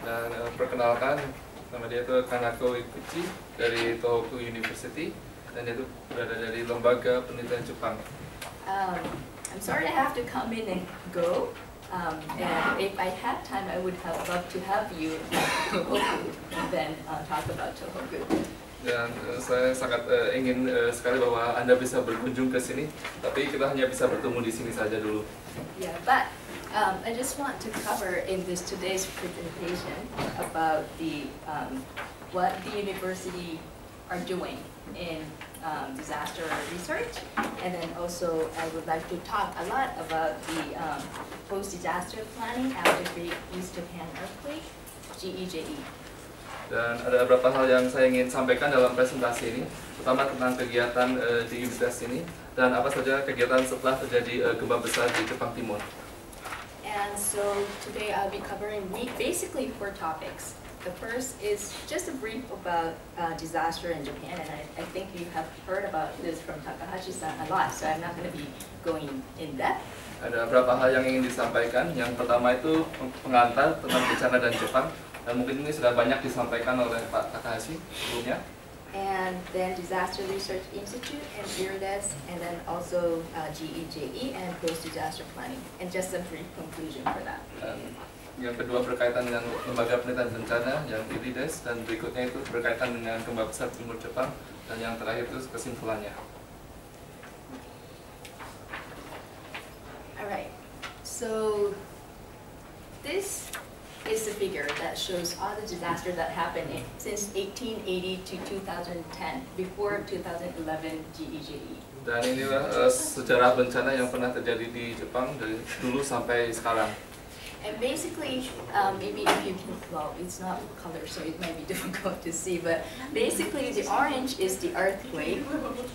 Dan perkenalkan, nama dia itu Kanako Ikuchi dari Tohoku University, dan dia itu berada dari lembaga penelitian Jepang. I'm sorry I have to come in and go. And if I had time, I would have loved to have you at Tohoku and then talk about Tohoku. Dan saya sangat ingin sekali bahwa Anda bisa berkunjung ke sini, tapi kita hanya bisa bertemu di sini saja dulu. Yeah, but I just want to cover in this today's presentation about the what the university are doing in disaster research, and then also I would like to talk a lot about the post-disaster planning after Great East Japan Earthquake, GEJE. Dan ada beberapa hal yang saya ingin sampaikan dalam presentasi ini, pertama tentang kegiatan di universitas ini, dan apa saja kegiatan setelah terjadi gempa besar di Jepang Timur. And so today I'll be covering basically 4 topics. The first is just a brief about disaster in Japan, and I think you have heard about this from Takahashi-san a lot, so I'm not going to be going in depth. Ada beberapa hal yang ingin disampaikan. Yang pertama itu pengantar tentang bencana dan Jepang, dan mungkin ini sudah banyak disampaikan oleh Pak Takahashi sebelumnya. And then Disaster Research Institute and IRDES, and then also GEJE and Post-Disaster Planning, and just a brief conclusion for that. Dan yang kedua berkaitan dengan lembaga penelitian bencana yang IRDES, dan berikutnya itu berkaitan dengan gempa besar timur Jepang, dan yang terakhir itu kesimpulannya. Alright, so this is the figure that shows all the disasters that happened since 1880 to 2010, before 2011 GEJE. Dan inilah sejarah bencana yang pernah terjadi di Jepang dari dulu sampai sekarang. And basically, maybe if you can, well, it's not color, so it might be difficult to see, but basically the orange is the earthquake,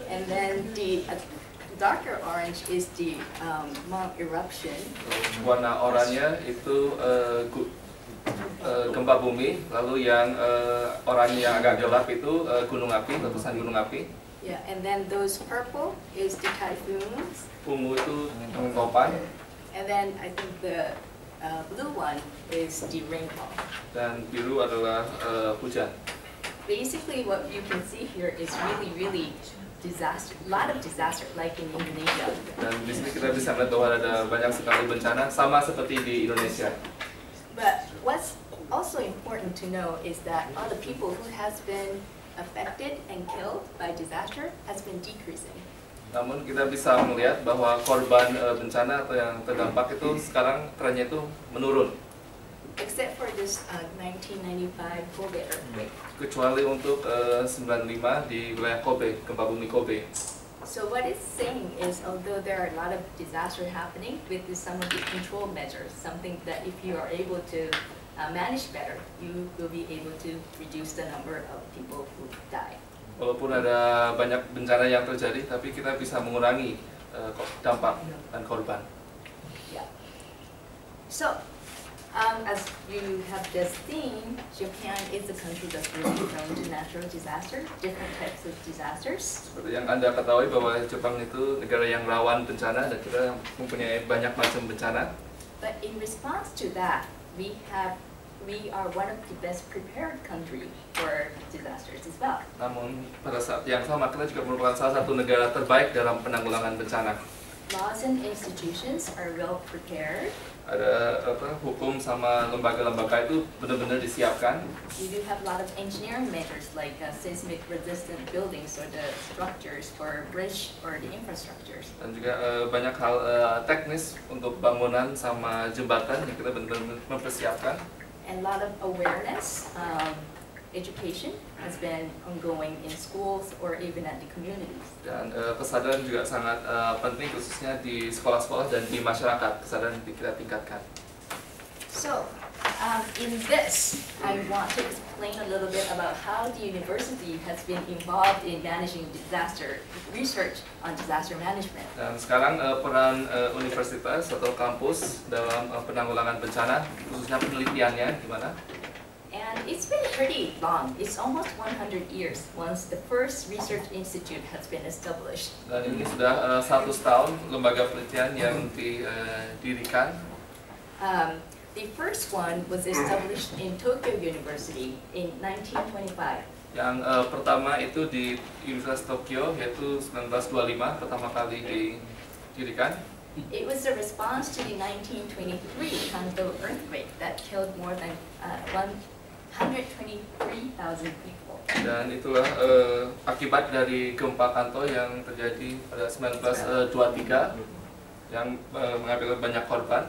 and then the darker orange is the Mount eruption. Warna oranye itu gempa bumi, lalu yang oranye yang agak gelap itu gunung api, letusan gunung api. Yeah, and then those purple is the typhoons. Ungu itu topan. And then I think the blue one is the rainfall. Dan biru adalah hujan. Basically, what you can see here is really disaster, a lot of disaster, like in Indonesia. Dan di sini kita bisa melihat bahwa ada banyak sekali bencana, sama seperti di Indonesia. But what's also important to know is that all the people who has been affected and killed by disaster has been decreasing. Namun kita bisa melihat bahwa korban bencana atau yang terdampak itu sekarang trennya itu menurun. Except for this 1995 Kobe earthquake. Kecuali untuk 95 di wilayah Kobe, gempa bumi Kobe. So what it's saying is, although there are a lot of disaster happening, with some of the control measures, something that if you are able to manage better, you will be able to reduce the number of people who die. Walaupun ada banyak bencana yang terjadi, tapi kita bisa mengurangi dampak dan korban. Yeah. So, as you have just seen, Japan is a country that's really prone to natural disaster, different types of disasters. Seperti yang Anda ketahui bahwa Jepang itu negara yang rawan bencana dan kita mempunyai banyak macam bencana. But in response to that, we are one of the best prepared country for disasters as well. Namun pada saat yang sama kita juga merupakan salah satu negara terbaik dalam penanggulangan bencana. Laws and institutions are well prepared. Ada hukum sama lembaga-lembaga itu benar-benar disiapkan. We do have a lot of engineering measures like seismic resistant buildings or the structures for bridge or the infrastructures. Dan juga banyak hal teknis untuk bangunan sama jembatan yang kita benar-benar mempersiapkan. And a lot of awareness, education has been ongoing in schools or even at the communities. Dan kesadaran juga sangat penting khususnya di sekolah-sekolah dan di masyarakat, kesadaran kita tingkatkan. So, in this, I want to explain a little bit about how the university has been involved in managing disaster research on disaster management. Dan sekarang peran universitas atau kampus dalam penanggulangan bencana, khususnya penelitiannya gimana? And it's been pretty long. It's almost 100 years once the first research institute has been established. Dan ini sudah 100 tahun lembaga penelitian yang didirikan. The first one was established in Tokyo University in 1925. Yang pertama itu di Universitas Tokyo, yaitu 1925 pertama kali didirikan. It was a response to the 1923 Kanto earthquake that killed more than 123,000 people. Dan itulah akibat dari gempa Kanto yang terjadi pada 1923 yang mengambil banyak korban.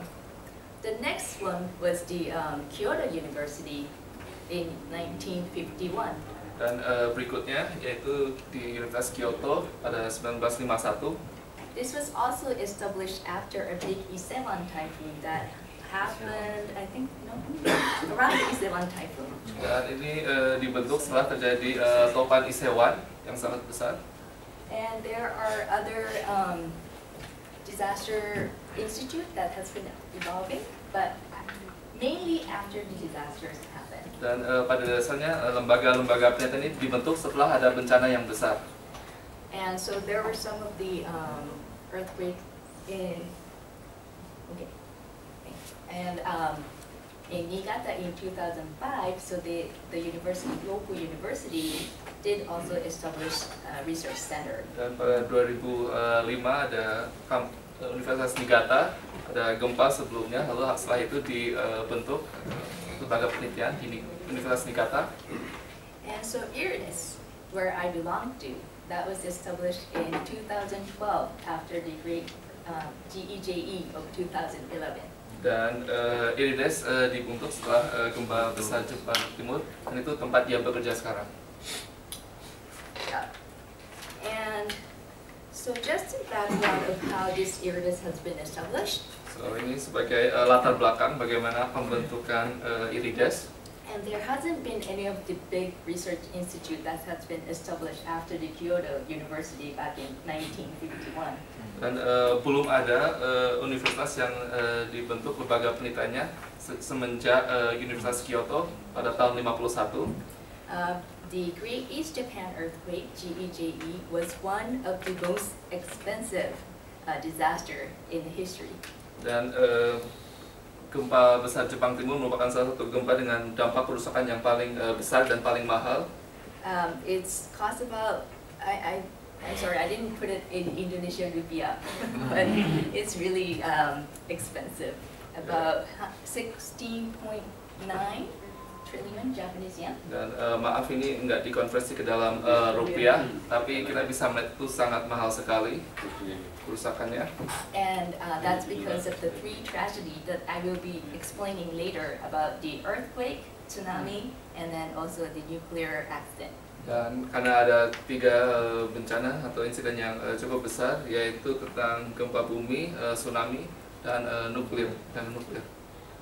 The next one was the Kyoto University in 1951. Dan berikutnya yaitu di Universitas Kyoto pada 1951. This was also established after a big Isewan typhoon that happened, I think, around the Isewan typhoon. Dan ini dibentuk setelah terjadi topan Isewan yang sangat besar. And there are other disaster institute that has been evolving, but mainly after the disasters happen. Dan pada dasarnya lembaga-lembaga penelitian ini dibentuk setelah ada bencana yang besar. And so there were some of the earthquakes in Niigata in 2005. So the local university did also establish a research center. Dan pada 2005 ada Universitas Niigata, ada gempa sebelumnya, lalu setelah itu dibentuk lembaga penelitian di Universitas Niigata. And so IRIDIS, where I belong to, that was established in 2012 after the great GEJE of 2011. Dan IRIDIS dibentuk setelah gempa besar Jepang Timur, dan itu tempat dia bekerja sekarang. And so just a background of how this IRIDIS has been established. So ini sebagai latar belakang bagaimana pembentukan IRIDIS. And there hasn't been any of the big research institute that has been established after the Kyoto University back in 1951. Dan belum ada universitas yang dibentuk lembaga penelitiannya semenjak Universitas Kyoto pada tahun 51. The Great East Japan Earthquake, GEJE, was one of the most expensive disaster in history. Dan gempa besar Jepang Timur merupakan salah satu gempa dengan dampak kerusakan yang paling besar dan paling mahal. It's cost about, I'm sorry, I didn't put it in Indonesian rupiah, but it's really expensive. About 16.9 trillion Japanese yen. Dan maaf ini nggak dikonversi ke dalam rupiah, tapi kita bisa melihat itu sangat mahal sekali kerusakannya. And that's because of the three tragedies that I will be explaining later about the earthquake, tsunami, and then also the nuclear accident. Dan karena ada 3 bencana atau insiden yang cukup besar, yaitu tentang gempa bumi, tsunami, dan nuklir.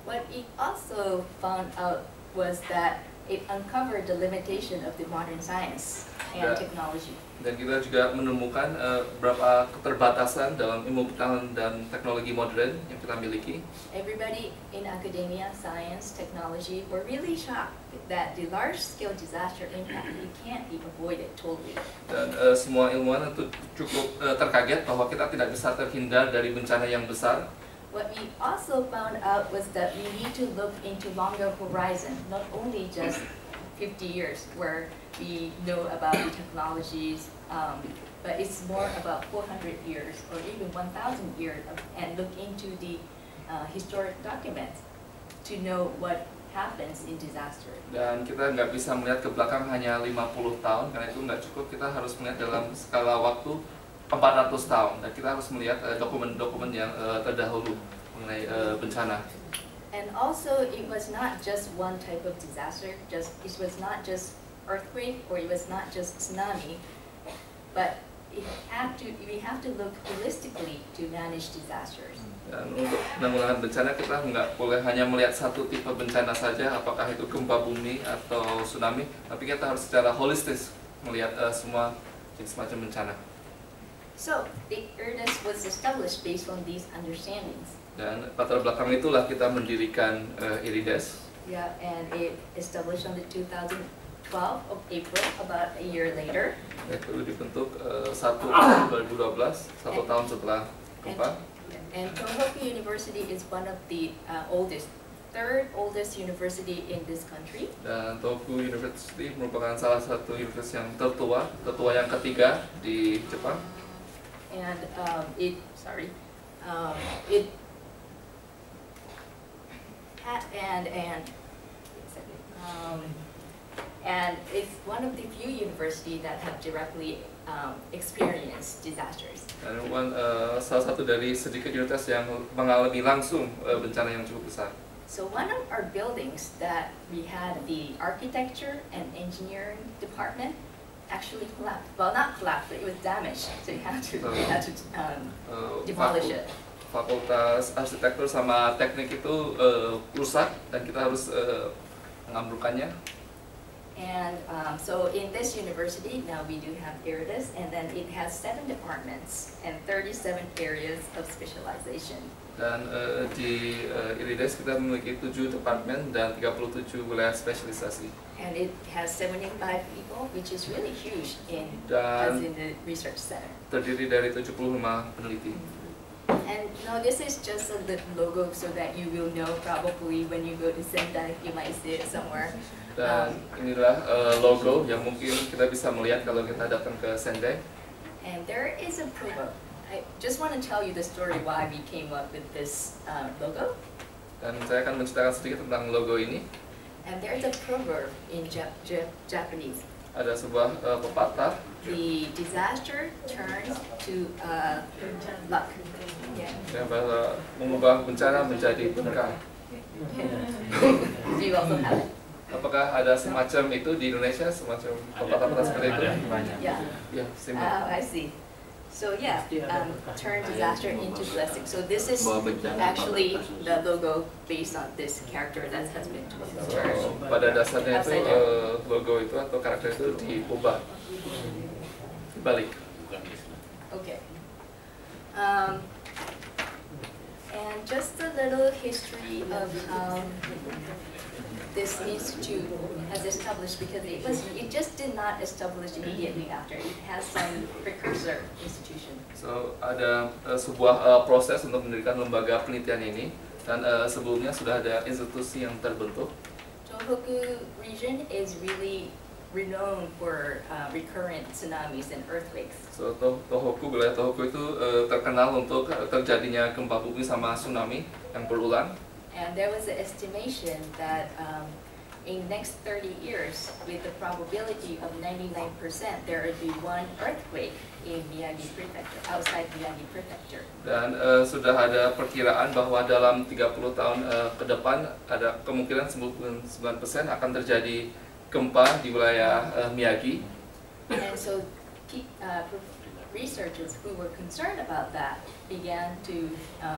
What it also found out was that it uncovered the limitation of the modern science and technology. Dan kita juga menemukan beberapa keterbatasan dalam ilmu pengetahuan dan teknologi modern yang kita miliki. Everybody in academia, science, technology were really shocked that the large-scale disaster impact can't be avoided totally. Dan semua ilmuwan itu cukup terkaget bahwa kita tidak bisa terhindar dari bencana yang besar. What we also found out was that we need to look into longer horizon, not only just 50 years where we know about the technologies, but it's more about 400 years or even 1,000 years and look into the historic documents to know what happens in disaster. Dan kita nggak bisa melihat ke belakang hanya 50 tahun, karena itu nggak cukup, kita harus melihat dalam skala waktu 400 tahun, dan kita harus melihat dokumen-dokumen yang terdahulu mengenai bencana. And also, it was not just one type of disaster. It was not just earthquake or it was not just tsunami, but we have to look holistically to manage disasters. Dan untuk penanggulangan bencana kita nggak boleh hanya melihat satu tipe bencana saja, apakah itu gempa bumi atau tsunami, tapi kita harus secara holistis melihat semua jenis macam bencana. So, the IRIDIS was established based on these understandings. Dan latar belakang itulah kita mendirikan IRIDIS. Yeah, and it established on the 2012 of April, about a year later. Itu dibentuk 1 April 2012, 1 tahun setelah gempa. And Tohoku University is one of the oldest third oldest university in this country. Dan Tohoku University merupakan salah satu universitas yang tertua yang ketiga di Jepang. And and it's one of the few universities that have directly experienced disasters. Dan salah satu dari sedikit universitas yang mengalami langsung bencana yang cukup besar. So one of our buildings that we had the architecture and engineering department actually collapsed. Well, not collapsed, but it was damaged. So we had to demolish it. Fakultas arsitektur sama teknik itu rusak dan kita harus mengambrukkannya. And so in this university now we do have IRIDIS, and then it has 7 departments and 37 areas of specialization. Dan di IRIDIS kita memiliki 7 departemen dan 37 wilayah spesialisasi. And it has 75 people, which is really huge Dan as in the research center. Terdiri dari 75 peneliti. And this is just a little logo so that you will know probably when you go to Sendai, you might see it somewhere. Dan inilah logo yang mungkin kita bisa melihat kalau kita datang ke Sendai. And there is a proverb. I just want to tell you the story why we came up with this logo. Dan saya akan menceritakan sedikit tentang logo ini. And there is a proverb in Japanese. Ada sebuah pepatah. The disaster turns to luck. Yeah. Yang mengubah bencana menjadi berkah. Do you also have it? Apakah ada semacam itu di Indonesia, semacam pepatah-pepatah seperti itu? Yeah. Ya, I see. So yeah, turn disaster into blessing. So this is actually the logo based on this character that has been turned. Pada dasarnya itu logo itu atau karakter itu diubah, dibalik. Okay. And just a little history of how this institute has established, because it just did not establish immediately after. It has some precursor institution. So ada sebuah proses untuk mendirikan lembaga penelitian ini, dan sebelumnya sudah ada institusi yang terbentuk. Tohoku region is really renowned for recurrent tsunamis and earthquakes. So wilayah Tohoku itu terkenal untuk terjadinya gempa bumi sama tsunami yang berulang. And there was an estimation that in next 30 years, with the probability of 99%, there would be one earthquake in Miyagi Prefecture, outside Miyagi Prefecture. Dan sudah ada perkiraan bahwa dalam 30 tahun ke depan ada kemungkinan 99% akan terjadi gempa di wilayah Miyagi. And so researchers who were concerned about that began to